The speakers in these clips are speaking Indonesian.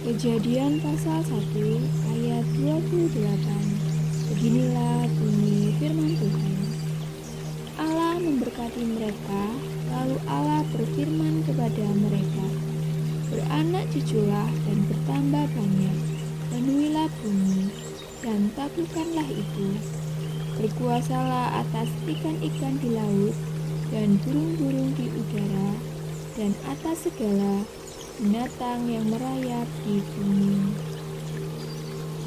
Kejadian pasal 1 ayat 28. Beginilah bunyi firman Tuhan. Allah memberkati mereka, lalu Allah berfirman kepada mereka, beranak cuculah dan bertambah banyak, penuhilah bumi dan taklukkanlah itu. Berkuasalah atas ikan-ikan di laut dan burung-burung di udara dan atas segala binatang yang merayap di bumi.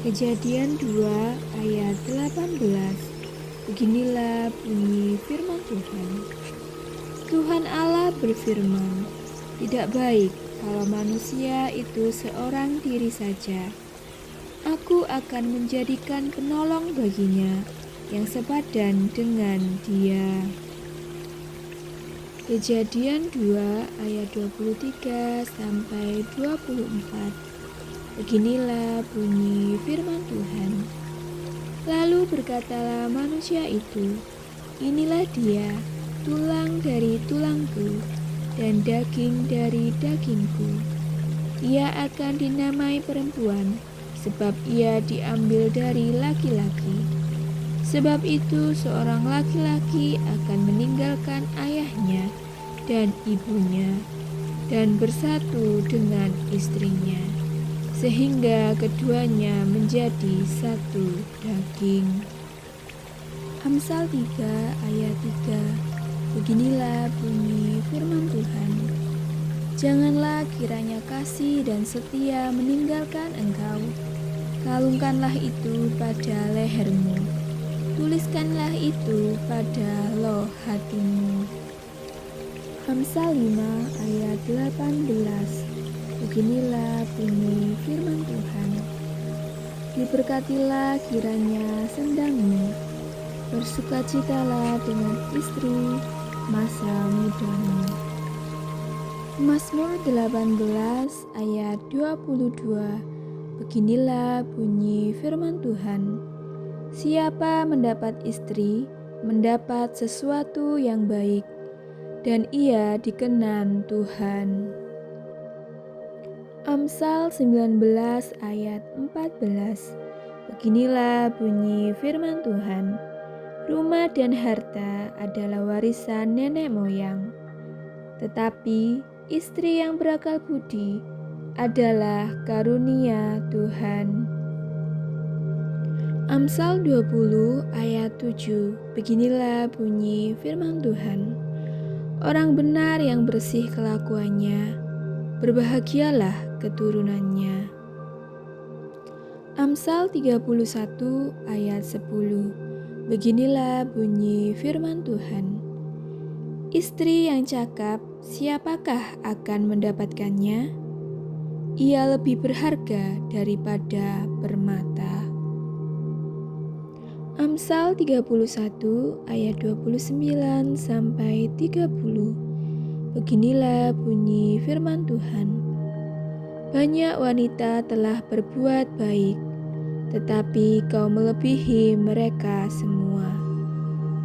Kejadian 2 ayat 18. Beginilah bunyi firman Tuhan. Tuhan Allah berfirman, tidak baik kalau manusia itu seorang diri saja. Aku akan menjadikan penolong baginya yang sepadan dengan dia. Kejadian 2 ayat 23 sampai 24. Beginilah bunyi firman Tuhan. Lalu berkatalah manusia itu, inilah dia, tulang dari tulangku dan daging dari dagingku. Ia akan dinamai perempuan, sebab ia diambil dari laki-laki. Sebab itu seorang laki-laki akan meninggalkan ayahnya dan ibunya dan bersatu dengan istrinya, sehingga keduanya menjadi satu daging. Amsal 3 ayat 3. Beginilah bunyi firman Tuhan. Janganlah kiranya kasih dan setia meninggalkan engkau. Kalungkanlah itu pada lehermu. Tuliskanlah itu pada loh hatimu. Amsal 5 ayat 18. Beginilah bunyi firman Tuhan. Diberkatilah kiranya sendangmu. Bersukacitalah dengan istri masa mudamu. Mazmur 18 ayat 22. Beginilah bunyi firman Tuhan. Siapa mendapat istri, mendapat sesuatu yang baik, dan ia dikenan Tuhan. Amsal 19 ayat 14. Beginilah bunyi firman Tuhan. Rumah dan harta adalah warisan nenek moyang, tetapi istri yang berakal budi adalah karunia Tuhan. Amsal 20 ayat 7. Beginilah bunyi firman Tuhan. Orang benar yang bersih kelakuannya, berbahagialah keturunannya. Amsal 31 ayat 10. Beginilah bunyi firman Tuhan. Istri yang cakap, siapakah akan mendapatkannya? Ia lebih berharga daripada permata. Amsal 31 ayat 29 sampai 30. Beginilah bunyi firman Tuhan. Banyak wanita telah berbuat baik, tetapi kau melebihi mereka semua.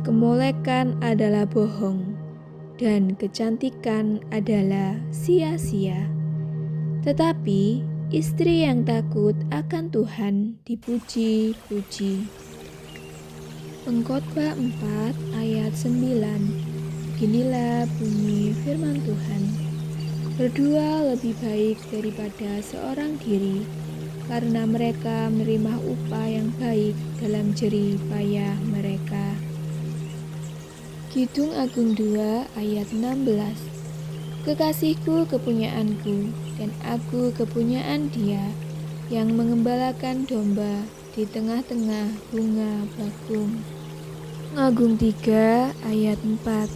Kemolekan adalah bohong, dan kecantikan adalah sia-sia. Tetapi istri yang takut akan Tuhan dipuji-puji. Pengkhotbah 4 ayat 9. Beginilah bunyi firman Tuhan. Berdua lebih baik daripada seorang diri, karena mereka menerima upah yang baik dalam jerih payah mereka. Kidung Agung 2 ayat 16. Kekasihku kepunyaanku, dan aku kepunyaan dia, yang mengembalakan domba di tengah-tengah bunga bakung. Agung 3 ayat 4.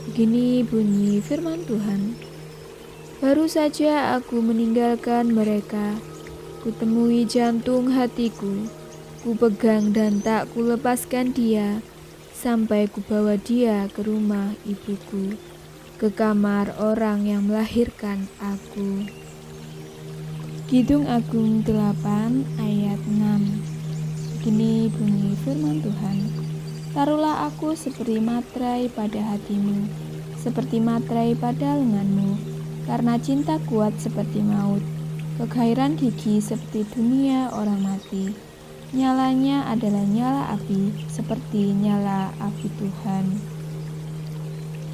Begini bunyi firman Tuhan. Baru saja aku meninggalkan mereka, kutemui jantung hatiku, ku pegang dan tak kulepaskan dia, sampai kubawa dia ke rumah ibuku, ke kamar orang yang melahirkan aku. Kidung Agung 8 ayat 6. Begini bunyi firman Tuhan. Taruhlah aku seperti materai pada hatimu, seperti materai pada lenganmu, karena cinta kuat seperti maut, Kegairan gigi seperti dunia orang mati. Nyalanya adalah nyala api, seperti nyala api Tuhan.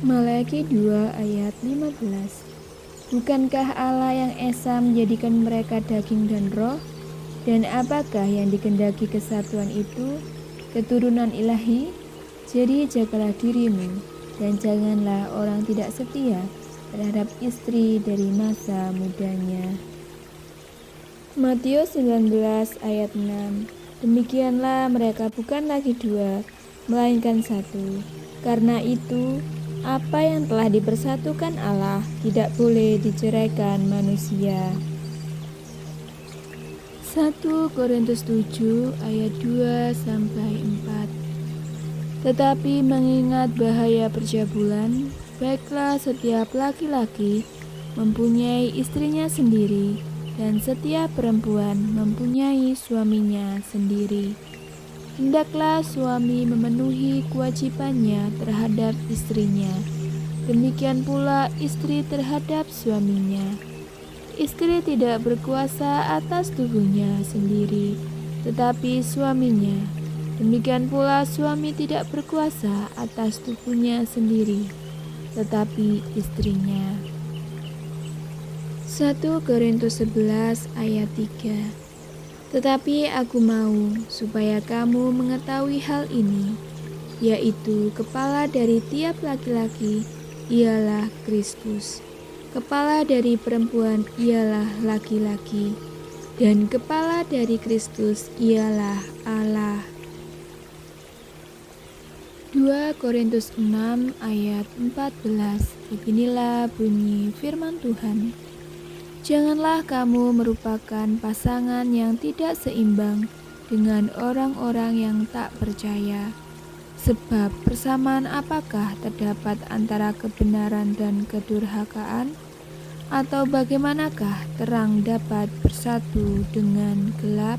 Maleakhi 2 ayat 15. Bukankah Allah yang esa menjadikan mereka daging dan roh? Dan apakah yang dikehendaki kesatuan itu? Keturunan ilahi? Jadi jagalah dirimu, dan janganlah orang tidak setia terhadap istri dari masa mudanya. Matius 19 ayat 6. Demikianlah mereka bukan lagi dua, melainkan satu. Karena itu, apa yang telah dipersatukan Allah tidak boleh diceraikan manusia. 1 Korintus 7 ayat 2-4. Tetapi mengingat bahaya percabulan, baiklah setiap laki-laki mempunyai istrinya sendiri, dan setiap perempuan mempunyai suaminya sendiri. Hendaklah suami memenuhi kewajibannya terhadap istrinya, demikian pula istri terhadap suaminya. Istri tidak berkuasa atas tubuhnya sendiri, tetapi suaminya. Demikian pula suami tidak berkuasa atas tubuhnya sendiri, tetapi istrinya. 1 Korintus 11 ayat 3. Tetapi aku mau supaya kamu mengetahui hal ini, yaitu kepala dari tiap laki-laki ialah Kristus, kepala dari perempuan ialah laki-laki, dan kepala dari Kristus ialah Allah. 2 Korintus 6 ayat 14. Beginilah bunyi firman Tuhan. Janganlah kamu merupakan pasangan yang tidak seimbang dengan orang-orang yang tak percaya. Sebab persamaan apakah terdapat antara kebenaran dan kedurhakaan? Atau bagaimanakah terang dapat bersatu dengan gelap?